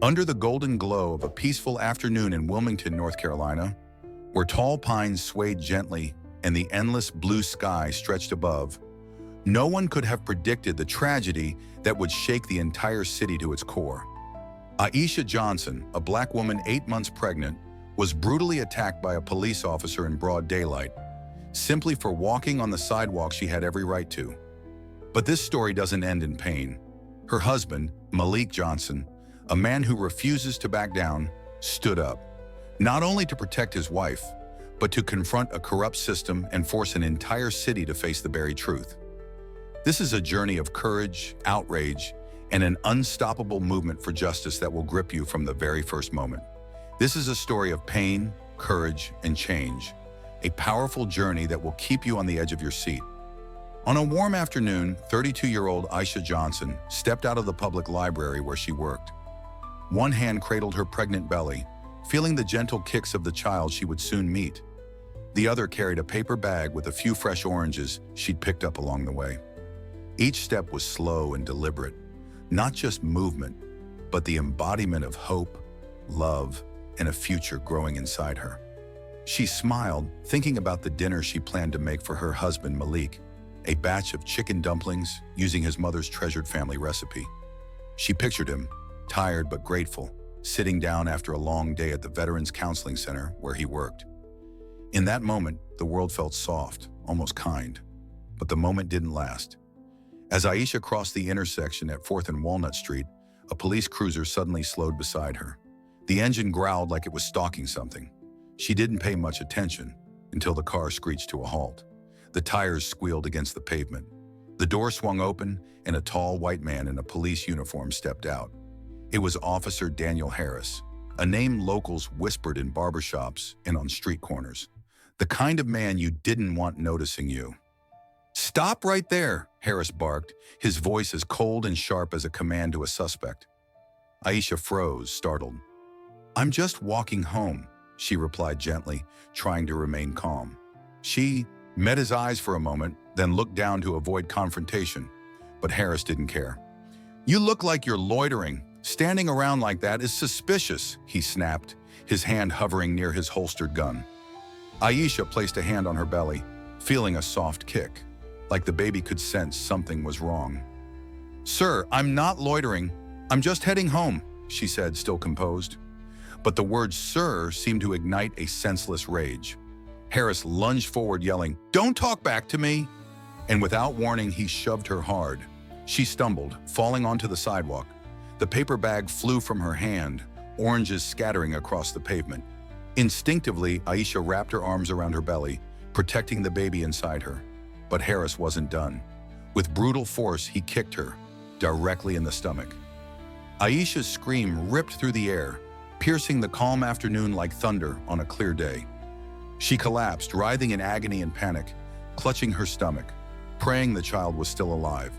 Under the golden glow of a peaceful afternoon in Wilmington, North Carolina, where tall pines swayed gently and the endless blue sky stretched above, no one could have predicted the tragedy that would shake the entire city to its core. Aisha Johnson, a black woman 8 months pregnant, was brutally attacked by a police officer in broad daylight, simply for walking on the sidewalk she had every right to. But this story doesn't end in pain. Her husband, Malik Johnson, a man who refuses to back down, stood up, not only to protect his wife, but to confront a corrupt system and force an entire city to face the very truth. This is a journey of courage, outrage, and an unstoppable movement for justice that will grip you from the very first moment. This is a story of pain, courage, and change, a powerful journey that will keep you on the edge of your seat. On a warm afternoon, 32-year-old Aisha Johnson stepped out of the public library where she worked. One hand cradled her pregnant belly, feeling the gentle kicks of the child she would soon meet. The other carried a paper bag with a few fresh oranges she'd picked up along the way. Each step was slow and deliberate, not just movement, but the embodiment of hope, love, and a future growing inside her. She smiled, thinking about the dinner she planned to make for her husband Malik, a batch of chicken dumplings using his mother's treasured family recipe. She pictured him, tired but grateful, sitting down after a long day at the Veterans Counseling Center where he worked. In that moment, the world felt soft, almost kind. But the moment didn't last. As Aisha crossed the intersection at 4th and Walnut Street, a police cruiser suddenly slowed beside her. The engine growled like it was stalking something. She didn't pay much attention until the car screeched to a halt. The tires squealed against the pavement. The door swung open and a tall white man in a police uniform stepped out. It was Officer Daniel Harris, a name locals whispered in barbershops and on street corners. The kind of man you didn't want noticing you. "Stop right there," Harris barked, his voice as cold and sharp as a command to a suspect. Aisha froze, startled. "I'm just walking home," she replied gently, trying to remain calm. She met his eyes for a moment, then looked down to avoid confrontation. But Harris didn't care. "You look like you're loitering. Standing around like that is suspicious," he snapped, his hand hovering near his holstered gun. Aisha placed a hand on her belly, feeling a soft kick, like the baby could sense something was wrong. "Sir, I'm not loitering. I'm just heading home," she said, still composed. But the word "sir" seemed to ignite a senseless rage. Harris lunged forward, yelling, "Don't talk back to me!" And without warning, he shoved her hard. She stumbled, falling onto the sidewalk. The paper bag flew from her hand, oranges scattering across the pavement. Instinctively, Aisha wrapped her arms around her belly, protecting the baby inside her. But Harris wasn't done. With brutal force, he kicked her, directly in the stomach. Aisha's scream ripped through the air, piercing the calm afternoon like thunder on a clear day. She collapsed, writhing in agony and panic, clutching her stomach, praying the child was still alive.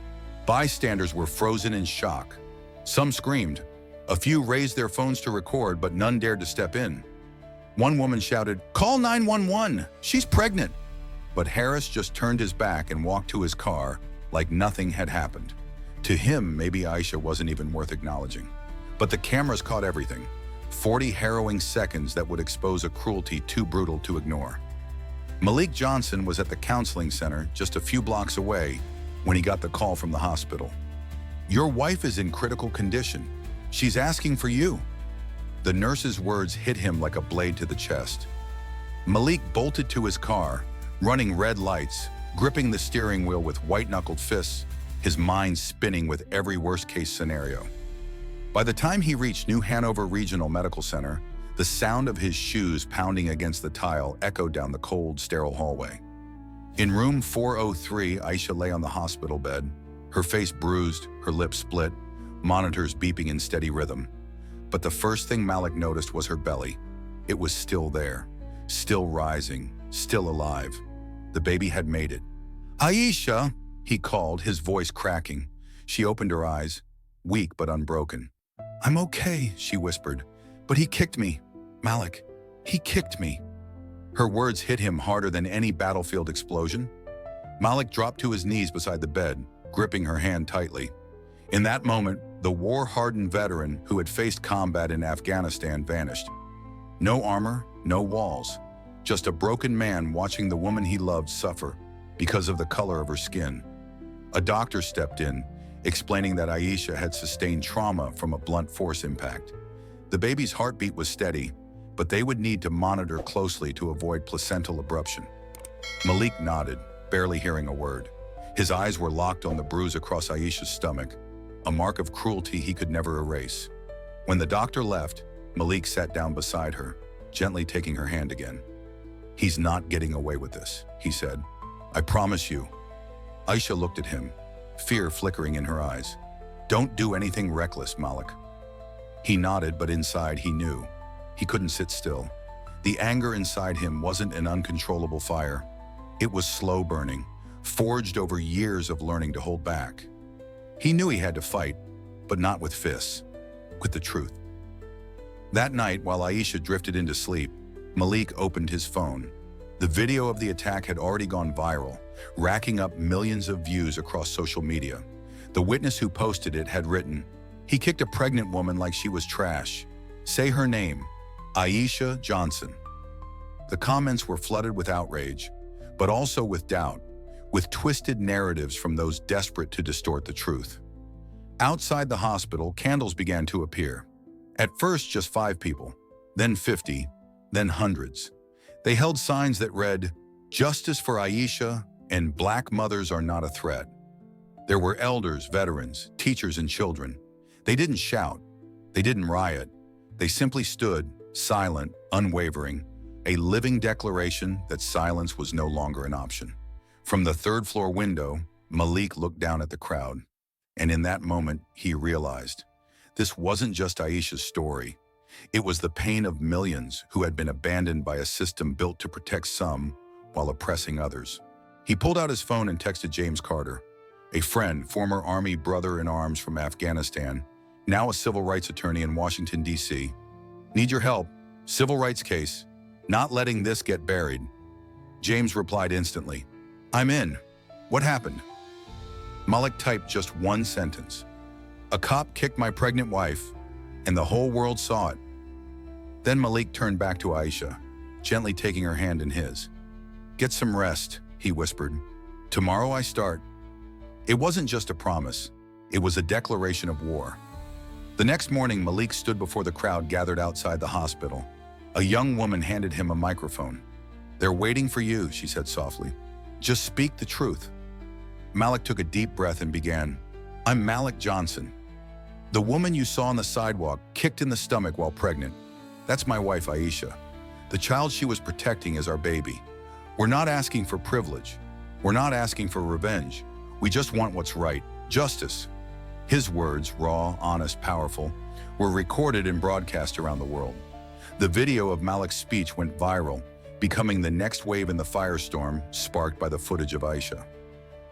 Bystanders were frozen in shock. Some screamed. A few raised their phones to record, but none dared to step in. One woman shouted, "Call 911, she's pregnant." But Harris just turned his back and walked to his car like nothing had happened. To him, maybe Aisha wasn't even worth acknowledging. But the cameras caught everything. 40 harrowing seconds that would expose a cruelty too brutal to ignore. Malik Johnson was at the counseling center just a few blocks away when he got the call from the hospital. "Your wife is in critical condition. She's asking for you." The nurse's words hit him like a blade to the chest. Malik bolted to his car, running red lights, gripping the steering wheel with white-knuckled fists, his mind spinning with every worst-case scenario. By the time he reached New Hanover Regional Medical Center, the sound of his shoes pounding against the tile echoed down the cold, sterile hallway. In room 403, Aisha lay on the hospital bed, her face bruised, her lips split, monitors beeping in steady rhythm. But the first thing Malik noticed was her belly. It was still there, still rising, still alive. The baby had made it. "Aisha," he called, his voice cracking. She opened her eyes, weak but unbroken. "I'm okay," she whispered, "but he kicked me. Malik, he kicked me." Her words hit him harder than any battlefield explosion. Malik dropped to his knees beside the bed, gripping her hand tightly. In that moment, the war-hardened veteran who had faced combat in Afghanistan vanished. No armor, no walls, just a broken man watching the woman he loved suffer because of the color of her skin. A doctor stepped in, explaining that Aisha had sustained trauma from a blunt force impact. The baby's heartbeat was steady, but they would need to monitor closely to avoid placental abruption. Malik nodded, barely hearing a word. His eyes were locked on the bruise across Aisha's stomach, a mark of cruelty he could never erase. When the doctor left, Malik sat down beside her, gently taking her hand again. "He's not getting away with this," he said. "I promise you." Aisha looked at him, fear flickering in her eyes. "Don't do anything reckless, Malik." He nodded, but inside he knew. He couldn't sit still. The anger inside him wasn't an uncontrollable fire. It was slow burning, forged over years of learning to hold back. He knew he had to fight, but not with fists, with the truth. That night, while Aisha drifted into sleep, Malik opened his phone. The video of the attack had already gone viral, racking up millions of views across social media. The witness who posted it had written, "He kicked a pregnant woman like she was trash. Say her name, Aisha Johnson." The comments were flooded with outrage, but also with doubt, with twisted narratives from those desperate to distort the truth. Outside the hospital, candles began to appear. At first, just 5 people, then 50, then hundreds. They held signs that read, "Justice for Aisha" and "Black mothers are not a threat." There were elders, veterans, teachers, and children. They didn't shout. They didn't riot. They simply stood, silent, unwavering, a living declaration that silence was no longer an option. From the 3rd-floor window, Malik looked down at the crowd, and in that moment, he realized this wasn't just Aisha's story. It was the pain of millions who had been abandoned by a system built to protect some while oppressing others. He pulled out his phone and texted James Carter, a friend, former Army brother-in-arms from Afghanistan, now a civil rights attorney in Washington, D.C. "Need your help. Civil rights case. Not letting this get buried." James replied instantly, "I'm in. What happened?" Malik typed just one sentence. "A cop kicked my pregnant wife, and the whole world saw it." Then Malik turned back to Aisha, gently taking her hand in his. "Get some rest," he whispered. "Tomorrow I start." It wasn't just a promise. It was a declaration of war. The next morning, Malik stood before the crowd gathered outside the hospital. A young woman handed him a microphone. "They're waiting for you," she said softly. "Just speak the truth." Malik took a deep breath and began, "I'm Malik Johnson. The woman you saw on the sidewalk, kicked in the stomach while pregnant. That's my wife, Aisha. The child she was protecting is our baby. We're not asking for privilege. We're not asking for revenge. We just want what's right, justice." His words, raw, honest, powerful, were recorded and broadcast around the world. The video of Malik's speech went viral, becoming the next wave in the firestorm sparked by the footage of Aisha.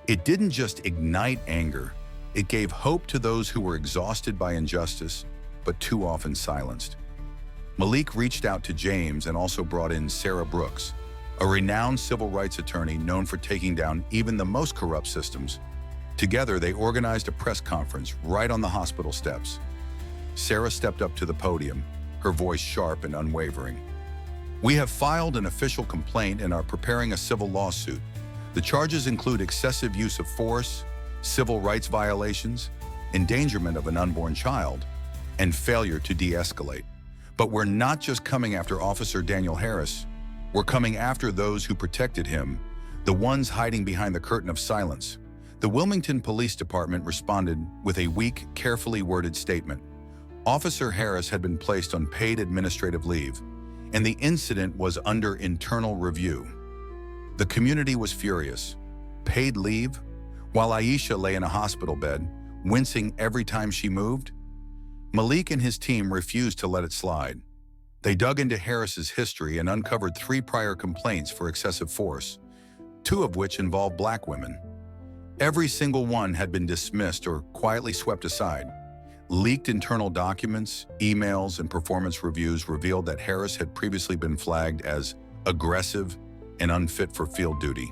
It didn't just ignite anger. It gave hope to those who were exhausted by injustice, but too often silenced. Malik reached out to James and also brought in Sarah Brooks, a renowned civil rights attorney known for taking down even the most corrupt systems. Together, they organized a press conference right on the hospital steps. Sarah stepped up to the podium, her voice sharp and unwavering. "We have filed an official complaint and are preparing a civil lawsuit. The charges include excessive use of force, civil rights violations, endangerment of an unborn child, and failure to de-escalate. But we're not just coming after Officer Daniel Harris. We're coming after those who protected him, the ones hiding behind the curtain of silence." The Wilmington Police Department responded with a weak, carefully worded statement. Officer Harris had been placed on paid administrative leave, and the incident was under internal review. The community was furious. Paid leave? While Aisha lay in a hospital bed, wincing every time she moved? Malik and his team refused to let it slide. They dug into Harris's history and uncovered 3 prior complaints for excessive force, 2 of which involved Black women. Every single one had been dismissed or quietly swept aside. Leaked internal documents, emails, and performance reviews revealed that Harris had previously been flagged as aggressive and unfit for field duty.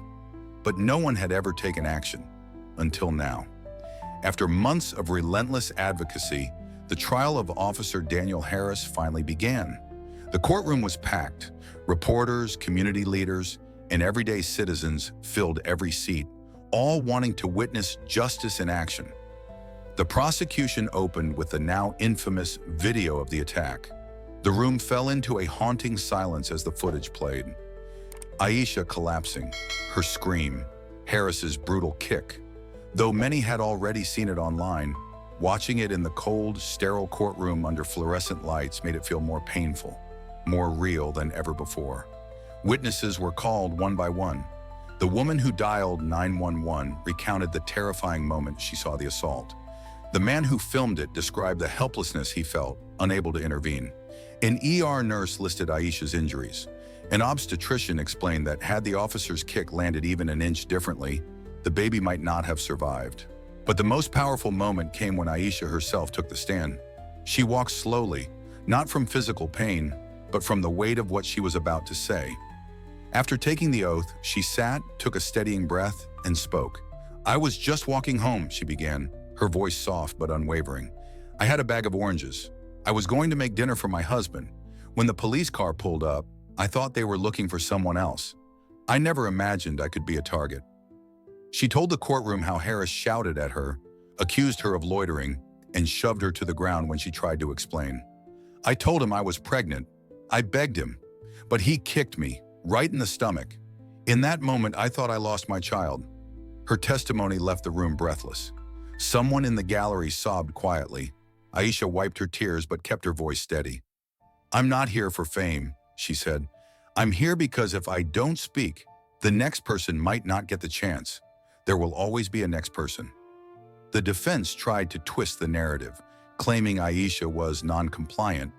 But no one had ever taken action, until now. After months of relentless advocacy, the trial of Officer Daniel Harris finally began. The courtroom was packed. Reporters, community leaders, and everyday citizens filled every seat, all wanting to witness justice in action. The prosecution opened with the now infamous video of the attack. The room fell into a haunting silence as the footage played. Aisha collapsing, her scream, Harris's brutal kick. Though many had already seen it online, watching it in the cold, sterile courtroom under fluorescent lights made it feel more painful, more real than ever before. Witnesses were called one by one. The woman who dialed 911 recounted the terrifying moment she saw the assault. The man who filmed it described the helplessness he felt, unable to intervene. An ER nurse listed Aisha's injuries. An obstetrician explained that had the officer's kick landed even an inch differently, the baby might not have survived. But the most powerful moment came when Aisha herself took the stand. She walked slowly, not from physical pain, but from the weight of what she was about to say. After taking the oath, she sat, took a steadying breath, and spoke. "I was just walking home," she began, her voice soft but unwavering. "I had a bag of oranges. I was going to make dinner for my husband. When the police car pulled up, I thought they were looking for someone else. I never imagined I could be a target." She told the courtroom how Harris shouted at her, accused her of loitering, and shoved her to the ground when she tried to explain. "I told him I was pregnant. I begged him, but he kicked me, right in the stomach. In that moment, I thought I lost my child." Her testimony left the room breathless. Someone in the gallery sobbed quietly. Aisha wiped her tears but kept her voice steady. "I'm not here for fame," she said. "I'm here because if I don't speak, the next person might not get the chance. There will always be a next person." The defense tried to twist the narrative, claiming Aisha was non-compliant,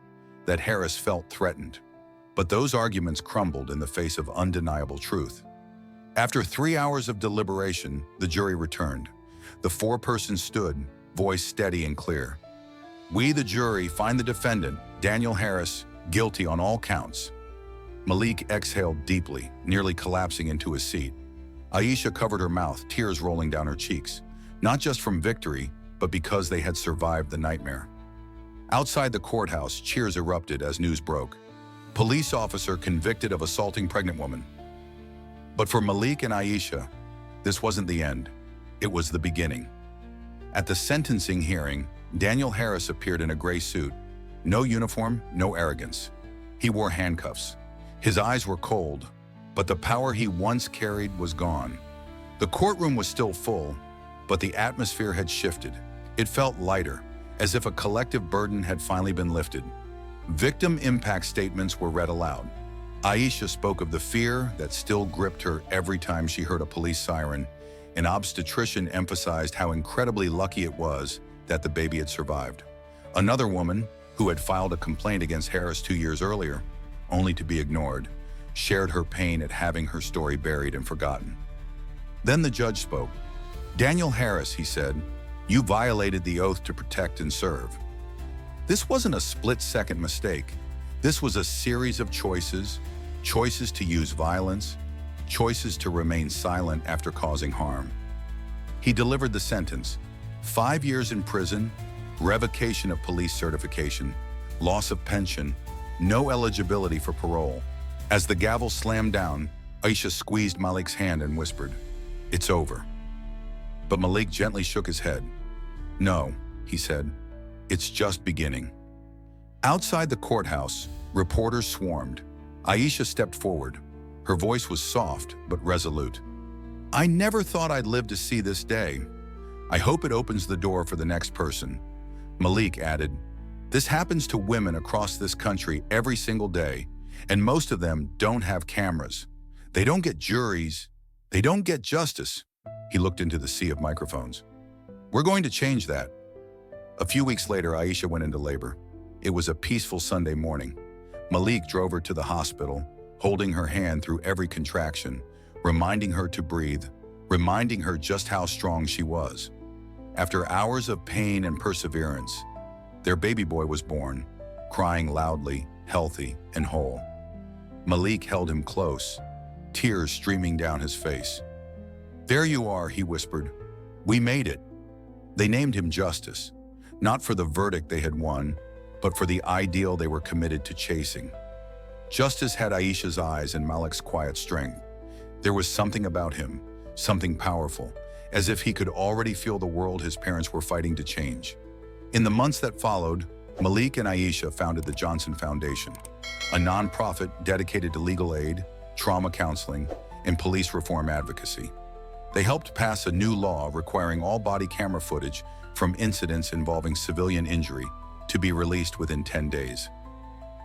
that Harris felt threatened. But those arguments crumbled in the face of undeniable truth. After 3 hours of deliberation, the jury returned. The four-person stood, voice steady and clear. "We, the jury, find the defendant, Daniel Harris, guilty on all counts." Malik exhaled deeply, nearly collapsing into his seat. Aisha covered her mouth, tears rolling down her cheeks, not just from victory, but because they had survived the nightmare. Outside the courthouse, cheers erupted as news broke. Police officer convicted of assaulting pregnant woman. But for Malik and Aisha, this wasn't the end. It was the beginning. At the sentencing hearing, Daniel Harris appeared in a gray suit. No uniform, no arrogance. He wore handcuffs. His eyes were cold, but the power he once carried was gone. The courtroom was still full, but the atmosphere had shifted. It felt lighter, as if a collective burden had finally been lifted. Victim impact statements were read aloud. Aisha spoke of the fear that still gripped her every time she heard a police siren. An obstetrician emphasized how incredibly lucky it was that the baby had survived. Another woman, who had filed a complaint against Harris 2 years earlier, only to be ignored, shared her pain at having her story buried and forgotten. Then the judge spoke. "Daniel Harris," he said, "you violated the oath to protect and serve." This wasn't a split-second mistake. This was a series of choices to use violence, choices to remain silent after causing harm. He delivered the sentence: 5 years in prison, revocation of police certification, loss of pension, no eligibility for parole. As the gavel slammed down, Aisha squeezed Malik's hand and whispered, "It's over." But Malik gently shook his head. "No," he said, "it's just beginning." Outside the courthouse, reporters swarmed. Aisha stepped forward. Her voice was soft but resolute. "I never thought I'd live to see this day. I hope it opens the door for the next person." Malik added, "This happens to women across this country every single day, and most of them don't have cameras. They don't get juries. They don't get justice." He looked into the sea of microphones. "We're going to change that." A few weeks later, Aisha went into labor. It was a peaceful Sunday morning. Malik drove her to the hospital, holding her hand through every contraction, reminding her to breathe, reminding her just how strong she was. After hours of pain and perseverance, their baby boy was born, crying loudly, healthy, and whole. Malik held him close, tears streaming down his face. "There you are," he whispered. "We made it." They named him Justice, not for the verdict they had won, but for the ideal they were committed to chasing. Justice had Aisha's eyes and Malik's quiet strength. There was something about him, something powerful, as if he could already feel the world his parents were fighting to change. In the months that followed, Malik and Aisha founded the Johnson Foundation, a nonprofit dedicated to legal aid, trauma counseling, and police reform advocacy. They helped pass a new law requiring all body camera footage from incidents involving civilian injury to be released within 10 days.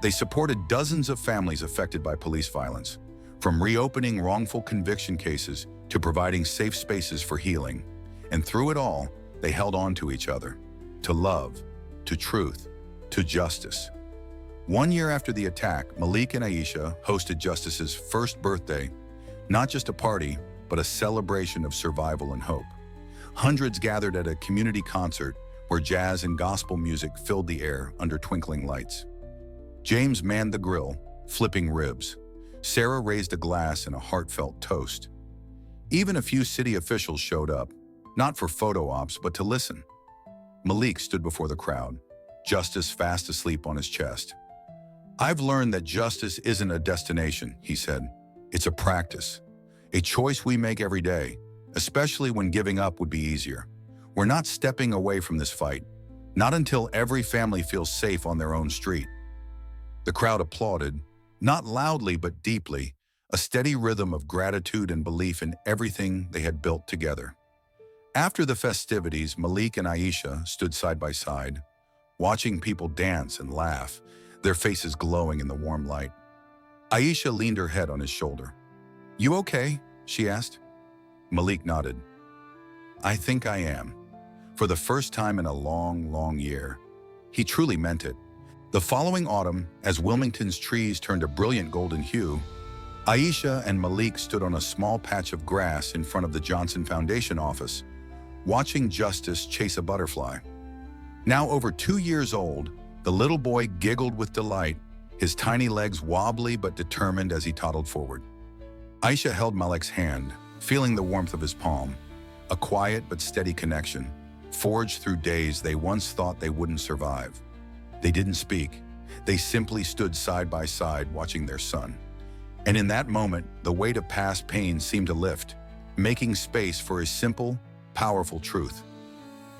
They supported dozens of families affected by police violence, from reopening wrongful conviction cases to providing safe spaces for healing. And through it all, they held on to each other, to love, to truth, to justice. 1 year after the attack, Malik and Aisha hosted Justice's first birthday, not just a party, but a celebration of survival and hope. Hundreds gathered at a community concert where jazz and gospel music filled the air under twinkling lights. James manned the grill, flipping ribs. Sarah raised a glass in a heartfelt toast. Even a few city officials showed up, not for photo ops, but to listen. Malik stood before the crowd, Justice fast asleep on his chest. "I've learned that justice isn't a destination," he said. "It's a practice, a choice we make every day, especially when giving up would be easier. We're not stepping away from this fight, not until every family feels safe on their own street." The crowd applauded, not loudly but deeply, a steady rhythm of gratitude and belief in everything they had built together. After the festivities, Malik and Aisha stood side by side, watching people dance and laugh, their faces glowing in the warm light. Aisha leaned her head on his shoulder. "You okay?" she asked. Malik nodded. "I think I am." For the first time in a long, long year. He truly meant it. The following autumn, as Wilmington's trees turned a brilliant golden hue, Aisha and Malik stood on a small patch of grass in front of the Johnson Foundation office, watching Justice chase a butterfly. Now over 2 years old, the little boy giggled with delight, his tiny legs wobbly but determined as he toddled forward. Aisha held Malik's hand, feeling the warmth of his palm, a quiet but steady connection, forged through days they once thought they wouldn't survive. They didn't speak. They simply stood side by side watching their son. And in that moment, the weight of past pain seemed to lift, making space for a simple, powerful truth.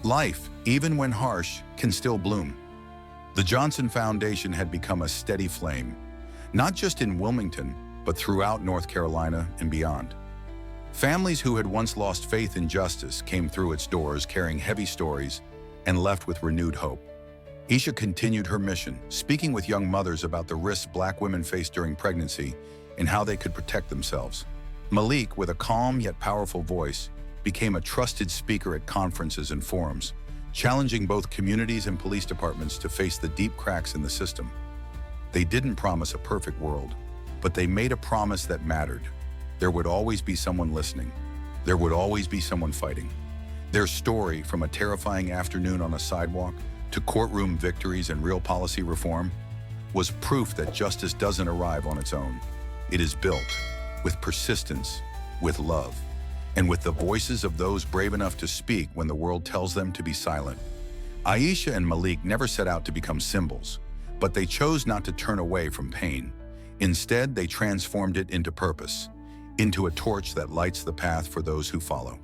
Life, even when harsh, can still bloom. The Johnson Foundation had become a steady flame, not just in Wilmington, but throughout North Carolina and beyond. Families who had once lost faith in justice came through its doors carrying heavy stories and left with renewed hope. Aisha continued her mission, speaking with young mothers about the risks Black women face during pregnancy and how they could protect themselves. Malik, with a calm yet powerful voice, became a trusted speaker at conferences and forums, challenging both communities and police departments to face the deep cracks in the system. They didn't promise a perfect world, but they made a promise that mattered. There would always be someone listening. There would always be someone fighting. Their story, from a terrifying afternoon on a sidewalk to courtroom victories and real policy reform, was proof that justice doesn't arrive on its own. It is built with persistence, with love, and with the voices of those brave enough to speak when the world tells them to be silent. Aisha and Malik never set out to become symbols, but they chose not to turn away from pain. Instead, they transformed it into purpose, into a torch that lights the path for those who follow.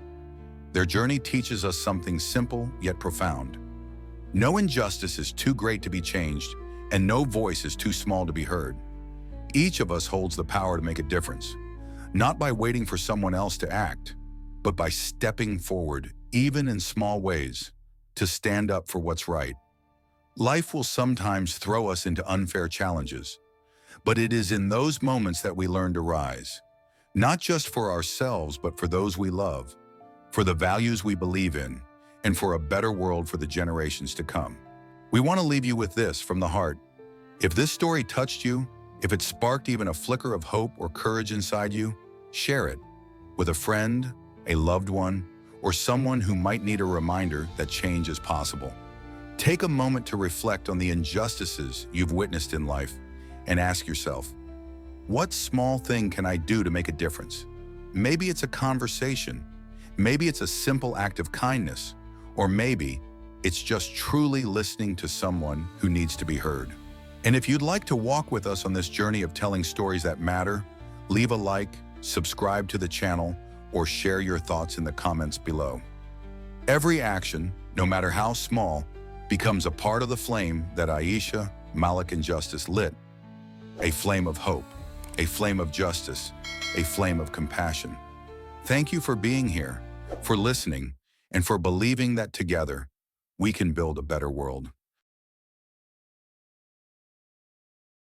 Their journey teaches us something simple yet profound. No injustice is too great to be changed, and no voice is too small to be heard. Each of us holds the power to make a difference, not by waiting for someone else to act, but by stepping forward, even in small ways, to stand up for what's right. Life will sometimes throw us into unfair challenges, but it is in those moments that we learn to rise, not just for ourselves, but for those we love, for the values we believe in, and for a better world for the generations to come. We want to leave you with this from the heart. If this story touched you, if it sparked even a flicker of hope or courage inside you, share it with a friend, a loved one, or someone who might need a reminder that change is possible. Take a moment to reflect on the injustices you've witnessed in life and ask yourself, what small thing can I do to make a difference? Maybe it's a conversation, maybe it's a simple act of kindness, Or maybe it's just truly listening to someone who needs to be heard. And if you'd like to walk with us on this journey of telling stories that matter, leave a like, subscribe to the channel, or share your thoughts in the comments below. Every action, no matter how small, becomes a part of the flame that Aisha, Malik, and Justice lit. A flame of hope, a flame of justice, a flame of compassion. Thank you for being here, for listening, and for believing that together we can build a better world.